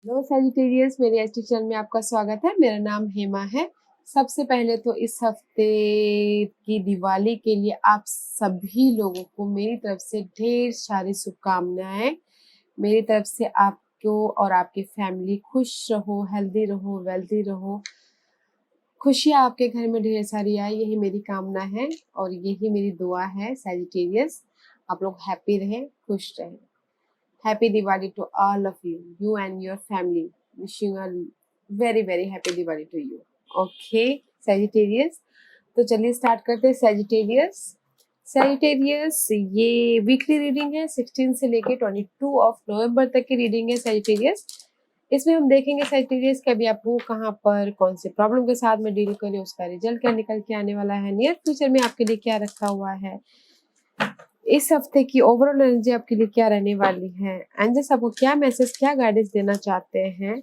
Hello Sagittarius, मेरे H channel में आपका स्वागत है। मेरा नाम हेमा है। सबसे पहले तो इस हफ्ते की दिवाली के लिए आप सभी लोगों को मेरी तरफ से ढेर सारी शुभकामनाएं। मेरी तरफ से आपको और आपकी फैमिली खुश रहो, हेल्दी रहो, वेल्दी रहो। खुशियाँ आपके घर में ढेर सारी आए, यही मेरी कामना है और यही मेरी दुआ है। सैजिटेरियस, आप लोग हैप्पी रहें, खुश रहें। Happy Diwali to all of you, you and your family. Wishing a very happy Diwali to you. Okay, Sagittarius. तो चलिए स्टार्ट करते हैं। Sagittarius, ये वीकली रीडिंग है। 16 से लेके 22 ऑफ नवंबर तक की रीडिंग है Sagittarius। इसमें हम देखेंगे Sagittarius कि अभी आपको कहाँ पर कौन से प्रॉब्लम के साथ में डील करें, उसका रिजल्ट क्या निकल के आने वाला है, नियर फ्यूचर में आपके लिए क्या रखा हुआ है, इस हफ्ते की ओवरऑल एनर्जी आपके लिए क्या रहने वाली है, एंजल्स आपको क्या मैसेज, क्या गाइडेंस देना चाहते हैं।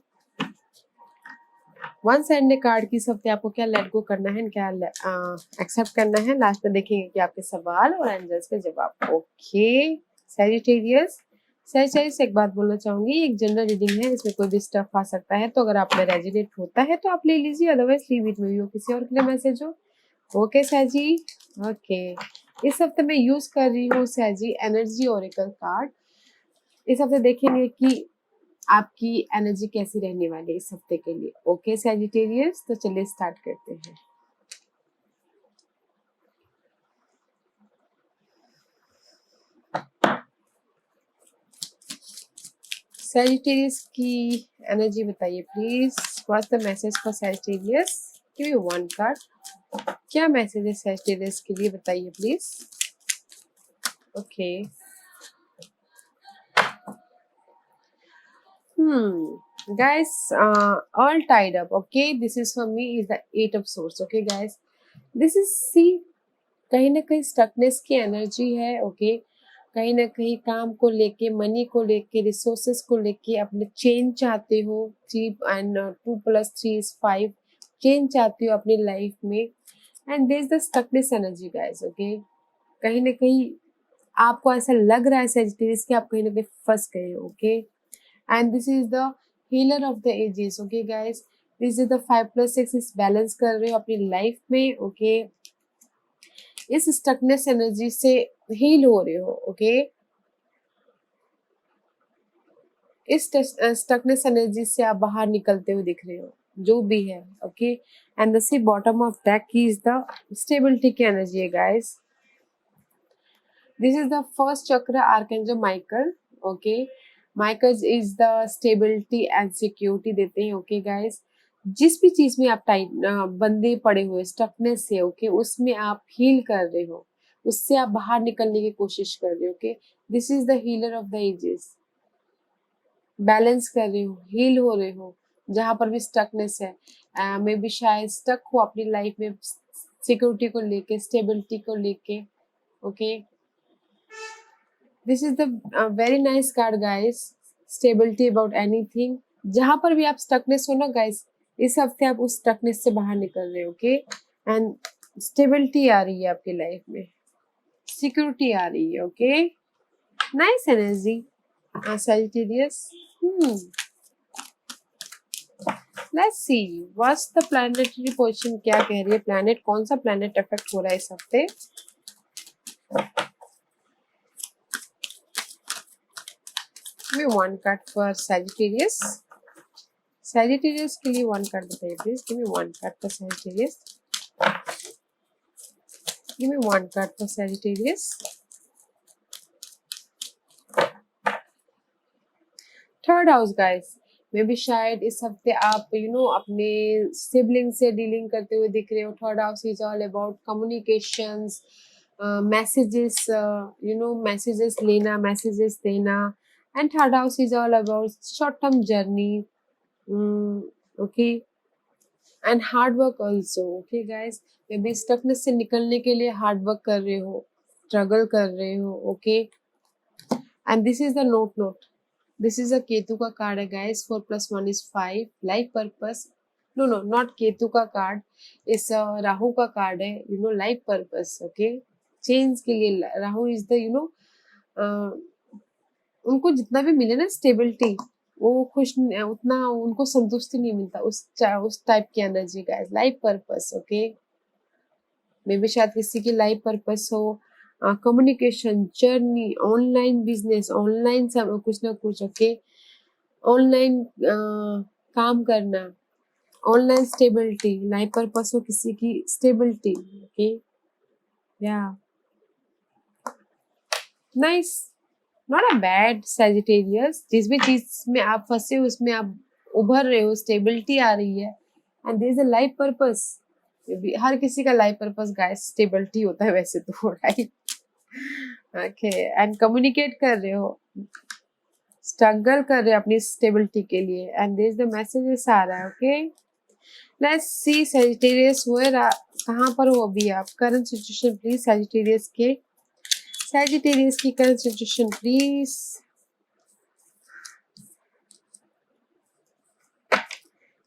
वन साइड कार्ड की इस हफ्ते आपको क्या लेट गो करना है, क्या एक्सेप्ट करना है। लास्ट में देखेंगे कि आपके सवाल और एंजल्स के जवाब। ओके सैजिटेरियस, एक बात बोलना चाहूंगी, एक जनरल रीडिंग है, इसमें कोई भी स्टफ आ सकता है, तो अगर आप में रेजिनेट होता है तो आप ले लीजिए, अदरवाइज लीव इट में हो, किसी और के लिए मैसेज हो। ओके सैजी, ओके। इस हफ्ते मैं यूज कर रही हूँ सैजी एनर्जी ओरेकल कार्ड। इस हफ्ते देखेंगे कि आपकी एनर्जी कैसी रहने वाली है इस हफ्ते के लिए। ओके सैजिटेरियस, तो चलिए स्टार्ट करते हैं। सैजिटेरियस की एनर्जी बताइए please. What's the message for Sagittarius? Give me one card. क्या मैसेज है सैजिटेरियस के लिए, बताइए please. Okay guys, all tied up. Okay, this is for me is the 8 of swords. Okay guys, this is, see, कहीं ना कहीं stuckness की energy है। ओके, कहीं ना कहीं काम को लेके, मनी को लेके, रिसोर्सेस को लेके अपने चेंज चाहते हो। 3 and 2 + 3 is 5, चेंज चाहते हो अपनी लाइफ में, and there is the stuckness energy guys. Okay, कहीं ना कहीं आपको ऐसा लग रहा है सैजिटेरियस कि आप कहीं ना कहीं फंस गए हो। Okay, and this is the healer of the ages. Okay guys, this is the 5 + 6 इस बैलेंस कर रहे हो अपनी लाइफ में। ओके, इस स्टकनेस एनर्जी से हील हो रहे हो। ओके, इस स्टकनेस एनर्जी से आप बाहर निकलते हुए दिख रहे हो, जो भी है। Okay, and the see bottom of deck की इज द स्टेबिलिटी की एनर्जी है guys. This is the first chakra archangel Michael. Okay, Michael is the stability and security देते हैं। ओके गाइस, जिस भी चीज में आप टाइट बंधे पड़े हुए स्टकनेस से, ओके, उसमें आप हील कर रहे हो, उससे आप बाहर निकलने की कोशिश कर रहे हो। Okay, this is the healer of the ages. Balance कर रहे हो, हील हो रहे हो, जहां पर भी स्टकनेस है। मे बी शायद स्टक हो अपनी लाइफ में सिक्योरिटी को लेके, स्टेबिलिटी को लेके। Okay, this is the very nice card guys, stability about anything. जहां पर भी आप स्टकनेस हो ना गाइस, इस हफ्ते आप उस स्टकनेस से बाहर निकल रहे हो। ओके, एंड स्टेबिलिटी आ रही है आपकी लाइफ में, सिक्योरिटी आ रही है। Okay, nice energy Sagittarius. Let's see what's the planetary position, क्या कह रही है प्लैनेट, कौन सा प्लैनेट अफेक्ट हो रहा है इस हफ्ते। Give me one card for Sagittarius. Sagittarius के लिए वन कार्ड बताइए please. Give me one card for Sagittarius. Give me one card for Sagittarius. Third house guys, may be शायद इस हफ्ते आप अपने सिबलिंग से डीलिंग करते हुए दिख रहे हो। Third house is all about communications, messages, messages लेना, मैसेजेस देना, and third house is all about short term journey. Okay, and hard work also. Okay guys, may be stuckness से निकलने के लिए हार्ड वर्क कर रहे हो, स्ट्रगल कर रहे हो। Okay, and this is the note. This is a Ketu का कार्ड है guys. 4 + 1 is 5, life purpose. No not Ketu का कार्ड, इस राहु का कार्ड है, लाइफ पर्पस। ओके, चेंज के लिए राहु इज द उनको जितना भी मिले ना स्टेबिलिटी, वो खुश उतना उनको संतुष्टि नहीं मिलता उस टाइप की energy guys. Life purpose, okay, may be शायद किसी की लाइफ पर्पस हो, communication, journey, online business, online सब कुछ ना कुछ, ओके, ऑनलाइन काम करना, ऑनलाइन स्टेबिलिटी, लाइफ पर्पस हो किसी की स्टेबिलिटी, ओके, या nice, not a bad Sagittarius. जिस भी चीज में आप फंसे हो उसमें आप उभर रहे हो, स्टेबिलिटी आ रही है, and there is a life purpose. हर किसी का लाइफ पर्पस गाइस स्टेबिलिटी होता है वैसे तो, राइट, ओके, एंड कम्युनिकेट कर रहे हो, स्ट्रगल कर रहे हो अपनी स्टेबिलिटी के लिए, and there is the messages आ रहा है, ओके। लेट्स सी सैजिटेरियस कहाँ पर हो अभी आप, करंट सिचुएशन प्लीज सैजिटेरियस के, सैजिटेरियस की current situation please.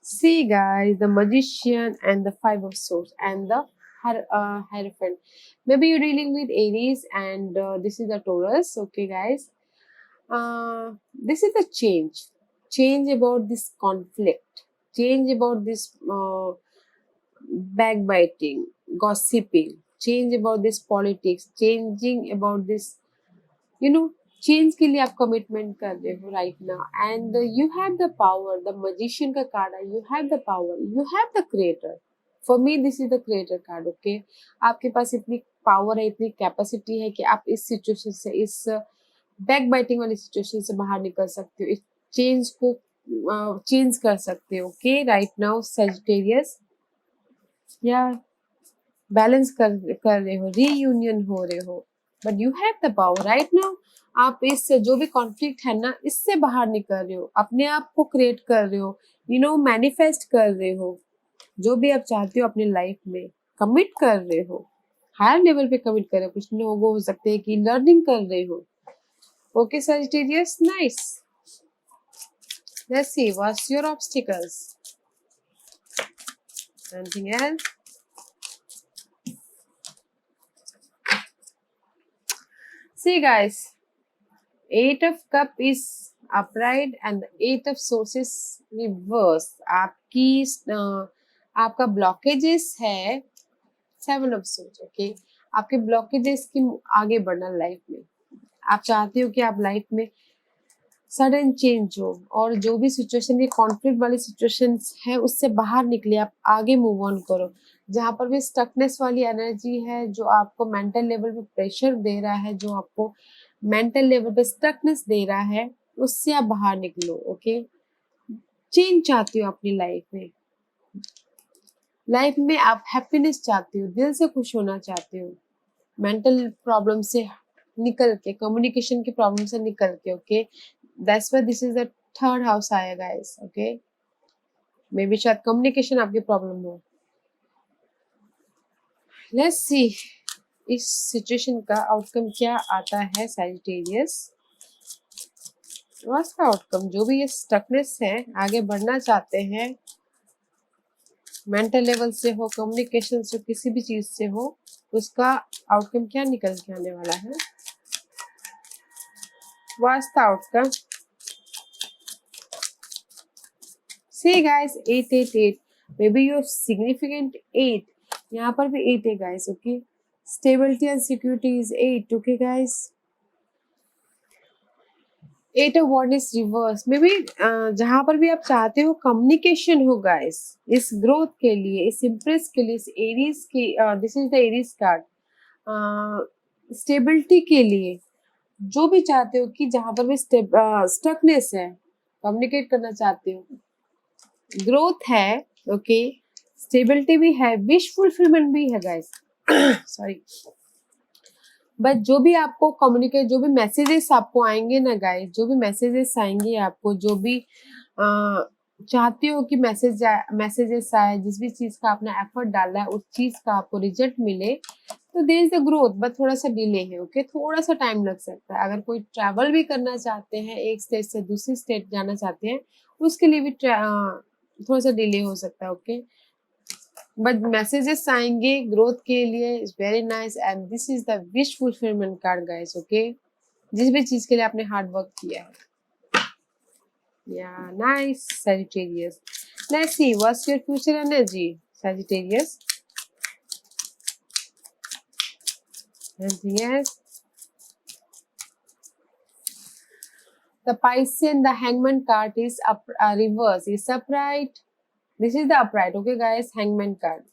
See guys, the magician and the five of swords and the hierophant. Maybe you're dealing with Aries and this is the Taurus. Okay guys, this is the change about this conflict, change about this backbiting, gossiping, change about this politics, changing about this, you know, change के लिए आप commitment कर रहे हो right now, and you have the power, the magician का card है, you have the power, you have the creator. For me this is the creator card, okay. आपके पास इतनी पावर है, इतनी कैपेसिटी है कि आप इस सिचुएशन से, इस बैक बाइटिंग वाली सिचुएशन से बाहर निकल सकते हो, इस चेंज को चेंज कर सकते हो, ओके राइट नाउ सैजिटेरियस, या बैलेंस कर रहे हो, रीयूनियन हो रहे हो, but you have the power right now. आप इस जो भी कॉन्फ्लिक्ट है ना, इससे बाहर निकल रहे हो, अपने आप को क्रिएट कर रहे हो, यू नो, मैनिफेस्ट कर रहे हो, जो भी आप चाहते हो अपनी लाइफ में कमिट कर रहे हो, हायर लेवल पे कमिट कर रहे हो, कुछ लोग हो सकते हैं कि लर्निंग कर रहे हो, okay Sagittarius, nice. Let's see what's your obstacles, anything else. See guys, Eight of Cup is upright and the Eight of Swords is reverse. आपका ब्लॉकेजेस है Seven of Swords, ओके। आपके ब्लॉकेजेस की आगे बढ़ना life में, आप चाहते हो कि आप लाइफ में सडन चेंज हो, और जो भी सिचुएशन, ये कॉन्फ्लिक्ट वाली सिचुएशन है उससे बाहर निकले, आप आगे मूव ऑन करो। जहाँ पर भी स्टकनेस वाली एनर्जी है, जो आपको मेंटल लेवल पे प्रेशर दे रहा है, जो आपको मेंटल लेवल पे स्टकनेस दे रहा है, उससे आप बाहर निकलो, ओके। चेंज चाहती हो अपनी लाइफ में आप हैप्पीनेस चाहती हो, दिल से खुश होना चाहती हो, मेंटल प्रॉब्लम से निकल के, कम्युनिकेशन की प्रॉब्लम से निकल के, okay. That's why this is the third house आया गाइस, ओके। मे बी शायद कम्युनिकेशन आपकी प्रॉब्लम हो। लेट्स सी इस सिचुएशन का आउटकम क्या आता है सैजिटेरियस। व्हाट्स द आउटकम, जो भी ये स्टकनेस है, आगे बढ़ना चाहते हैं, मेंटल लेवल से हो, कम्युनिकेशन से, किसी भी चीज से हो, उसका आउटकम क्या निकल के आने वाला है। What's the outcome, See guys, 888, maybe your significant 8, यहाँ पर भी 8 है guys, okay. Stability and security is 8, okay guys. 8 of Wands is reverse, maybe जहाँ पर भी आप चाहते हो कम्युनिकेशन हो guys, इस ग्रोथ के लिए, इस इम्प्रेस के लिए, इस एरीज की, this is the Aries card, stability के लिए, जो भी चाहते हो कि जहाँ पर भी स्टकनेस है, कम्युनिकेट करना चाहते हो, ग्रोथ है, ओके, स्टेबिलिटी भी है, विश फुलफिलमेंट भी है गाइस, सॉरी। बट जो भी आपको कम्युनिकेट, जो भी मैसेजेस आपको आएंगे ना गाइस, जो भी मैसेजेस आएंगे आपको, जो भी चाहते हो कि मैसेजेस आए, जिस भी चीज का आपने एफर्ट डाला है उस चीज का आपको रिजल्ट मिले, तो there is the growth, but थोड़ा सा डिले है, ओके, थोड़ा सा टाइम लग सकता है। अगर कोई ट्रैवल भी करना चाहते हैं, एक स्टेट से दूसरी स्टेट जाना चाहते हैं, उसके लिए भी थोड़ा सा डिले हो सकता है, ओके, बट मैसेजेस आएंगे ग्रोथ के लिए, is very nice, and this is the wish fulfilment card guys, okay. जिस भी चीज के लिए आपने हार्ड वर्क किया है, Yeah, nice, Sagittarius. Let's see, what's your future energy, Sagittarius? Anything else? The Piscean, the Hangman card is up, reverse, is upright. This is the upright, okay guys, Hangman card.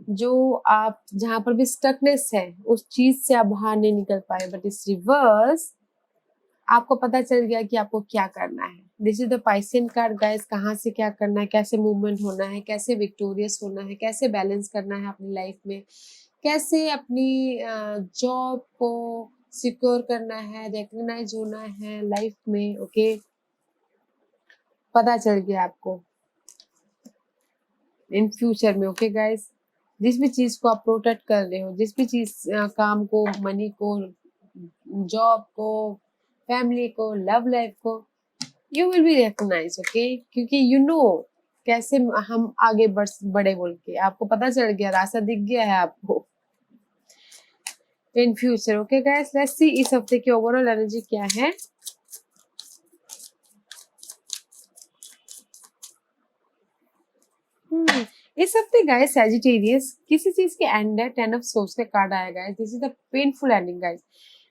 जो आप जहां पर भी stuckness है उस चीज से आप बाहर नहीं निकल पाए, बट इस रिवर्स आपको पता चल गया कि आपको क्या करना है. This is the Piscean card guys. कहाँ से क्या करना है, कैसे मूवमेंट होना है, कैसे विक्टोरियस होना है, कैसे बैलेंस करना है अपनी लाइफ में, कैसे अपनी जॉब को सिक्योर करना है, रिकग्नाइज होना है लाइफ में. ओके, पता चल गया आपको इन फ्यूचर में. ओके गाइस, जिस भी चीज को आप प्रोटेक्ट कर रहे हो, जिस भी चीज काम को, मनी को, जॉब को, फैमिली को, लव लाइफ को, you will be recognise. Okay, क्योंकि यू नो कैसे हम आगे बढ़े बोल के आपको पता चल गया, रास्ता दिख गया है आपको in future. Okay guys, let's see इस हफ्ते की ओवरऑल एनर्जी क्या है. इस हफ्ते गाइस सैजिटेरियस किसी चीज के एंड है. 10 ऑफ सोर्स का कार्ड आया guys. This is the painful ending guys.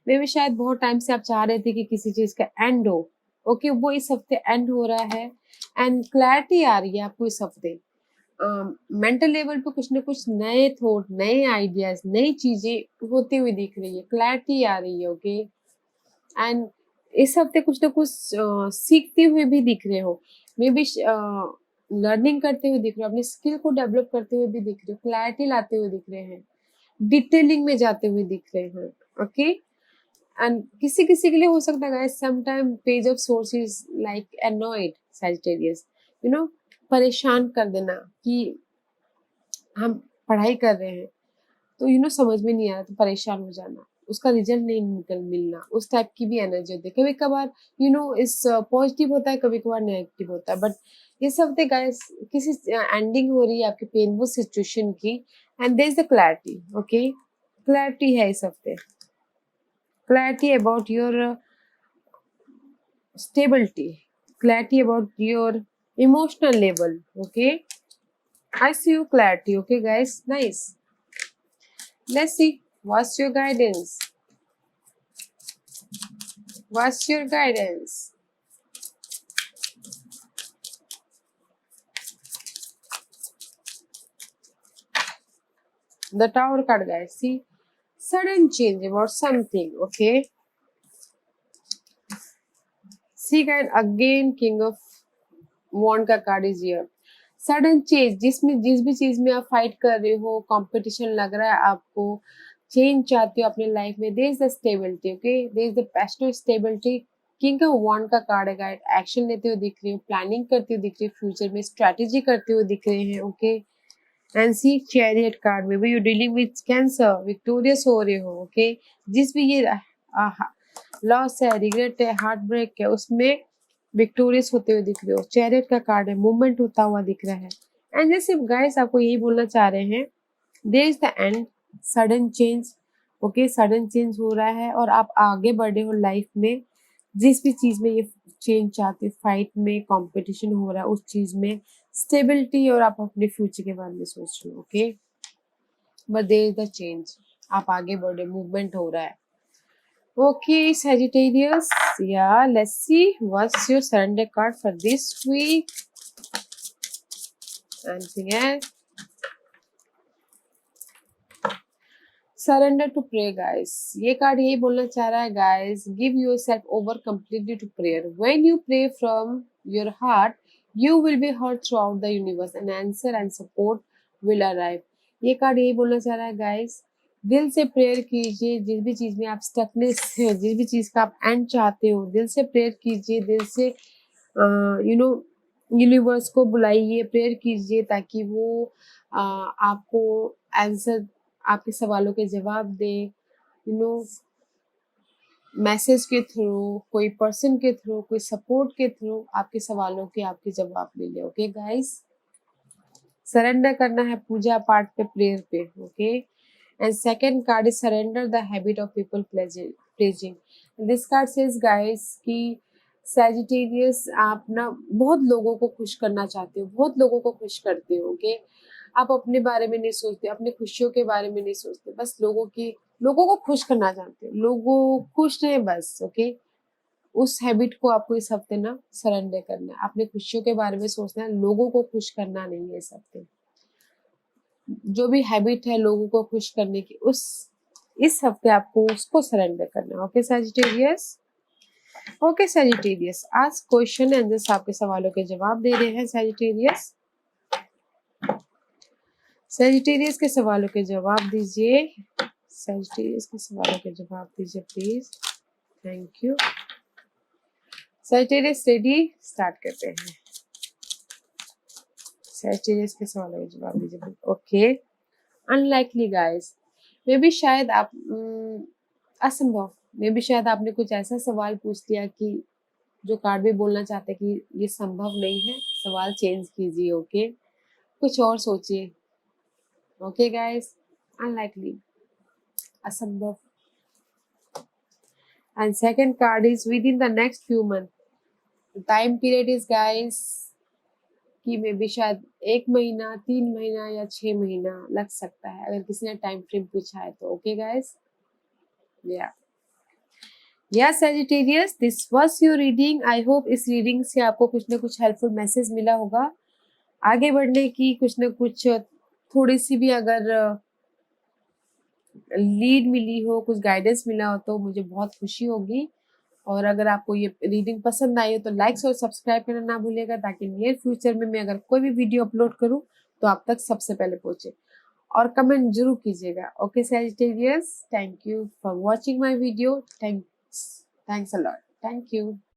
मे भी शायद बहुत टाइम से आप चाह रहे थे कि किसी चीज का एंड हो. ओके, वो इस हफ्ते एंड हो रहा है एंड क्लैरिटी आ रही है आपको इस हफ्ते. मेंटल लेवल पे कुछ ना कुछ नए थॉट, नए आइडियाज, नई चीजें होती हुई दिख रही है, क्लैरिटी आ रही है. ओके, एंड इस हफ्ते कुछ ना कुछ सीखते हुए भी दिख रहे हो, मे बी लर्निंग करते हुए दिख रहे हो, अपनी स्किल को डेवलप करते हुए भी दिख रहे हो, क्लैरिटी लाते हुए दिख रहे हैं, डिटेलिंग में जाते हुए दिख रहे हैं. ओके, एंड किसी किसी के लिए हो सकता है guys some time page of swords is like annoyed Sagittarius, you know, परेशान कर देना कि हम पढ़ाई कर रहे हैं तो यू नो समझ में नहीं आ रहा तो परेशान हो जाना, उसका रिजल्ट नहीं निकल मिलना, उस टाइप की भी एनर्जी होती है. कभी कभार यू नो इस पॉजिटिव होता है, कभी कभार नेगेटिव होता है. बट इस हफ्ते गाइस किसी एंडिंग हो रही है आपकी पेनफुल सिचुएशन की and there is the clarity. Okay, clarity है इस हफ्ते, clarity about your stability, clarity about your emotional level. Okay, I see you clarity. Okay guys, nice. Let's see what's your guidance. What's your guidance? The Tower card guys. See, sudden change about something. Okay, see guys, again King of Wand का card is here. Sudden change, जिसमें जिस भी चीज में आप fight कर रहे हो, कंपटीशन लग रहा है आपको, चेंज चाहते हो अपने लाइफ में, there is the stability. Okay, there is the passionate stability. King of wands का कार्ड है गाइड. एक्शन लेते हुए दिख रही हो, प्लानिंग करते हुए दिख रही हो, फ्यूचर में स्ट्रेटेजी करते हुए दिख रहे हैं. Okay, and see chariot card में भी you dealing with cancer, victorious हो रहे हो. ओके, जिस भी ये लॉस है, रिग्रेट है, हार्ट ब्रेक है, उसमें विक्टोरियस होते हुए दिख रहे हो. चैरियट का कार्ड है, मूवमेंट होता हुआ दिख रहा है. एंड जैसे गाइस आपको यही बोलना चाह रहे हैं, there is the end, sudden change. Okay, sudden change हो रहा है और आप आगे बढ़े हो लाइफ में. जिस भी चीज में ये चेंज चाहते हो, फाइट में, कंपटीशन हो रहा है उस चीज में, स्टेबिलिटी, और आप अपने फ्यूचर के बारे में सोच रहे हो. Okay, but there is the change, आप आगे बढ़े, मूवमेंट हो रहा है. Okay, Sagittarius. Yeah, let's see what's your surrender card for this week. Anything else? Surrender to prayer, guys. ये कार्ड यही बोलना चाह रहा है guys. Give yourself over completely to prayer. When you pray from your heart, you will be heard throughout the universe. An answer and support will arrive. ये card यही बोलना चाह रहा है guys. दिल से प्रेयर कीजिए, जिस भी चीज में आप स्टकनेस है, जिस भी चीज का आप एंड चाहते हो, दिल से प्रेयर कीजिए, दिल से यू नो यूनिवर्स को बुलाइए, प्रेयर कीजिए, ताकि वो आपको आंसर, आपके सवालों के जवाब दे. यू नो, मैसेज के थ्रू, कोई पर्सन के थ्रू, कोई सपोर्ट के थ्रू आपके सवालों के आपके जवाब मिले. ओके गाइस, सरेंडर करना है पूजा पाठ पे, प्रेयर पे. Okay, and second card is surrender the habit of people pleasing. This card says guys कि सैजिटेरियस आप ना बहुत लोगों को खुश करना चाहते हो, बहुत लोगों को खुश करते हो। ओके, आप अपने बारे में नहीं सोचते, अपनी खुशियों के बारे में नहीं सोचते, बस लोगों को खुश करना चाहते हो, लोगों खुश रहे बस। ओके, उस हैबिट को आपको इस हफ्ते ना सरेंडर करना है। अपने खुशियों के बारे में सोचना है, लोगों को खुश करना नहीं है इस हफ्ते। जो भी हैबिट है लोगों को खुश करने की, उस इस हफ्ते आपको उसको सरेंडर करना है। ओके सैजिटेरियस, ओके सैजिटेरियस, आज क्वेश्चन आंसर्स आपके सवालों के जवाब दे रहे हैं सैजिटेरियस। सैजिटेरियस के सवालों के जवाब दीजिए, सैजिटेरियस के सवालों के जवाब दीजिए please, thank you. Sagittarius ready, start करते हैं। सैजिटेरियस के सवालों के जवाब दीजिए। Okay, unlikely guys, may be शायद आप असंभव, मे बी शायद आपने कुछ ऐसा सवाल पूछ लिया कि जो कार्ड भी बोलना चाहते हैं कि ये संभव नहीं है। सवाल चेंज कीजिए। ओके, कुछ और सोचिए। ओके गाइस, अनलाइकली, असंभव। And second card is with in the next few month. Time period is guys कि मे बी शायद 1 महीना, 3 महीना या 6 महीना लग सकता है, अगर किसी ने टाइम फ्रेम पूछा है तो। ओके गाइस, या Sagittarius, this was your reading. I hope इस रीडिंग से आपको कुछ ना कुछ हेल्पफुल मैसेज मिला होगा आगे बढ़ने की, कुछ ना कुछ थोड़ी सी भी अगर लीड मिली हो, कुछ गाइडेंस मिला हो तो मुझे बहुत खुशी होगी। और अगर आपको ये रीडिंग पसंद आई हो तो लाइक्स और सब्सक्राइब करना ना भूलिएगा, ताकि नियर फ्यूचर में मैं अगर कोई भी वीडियो अपलोड करूं तो आप तक सबसे पहले पहुंचे। और कमेंट जरूर कीजिएगा। Okay Sagittarius, thank you for watching my video. Thanks a lot, thank you.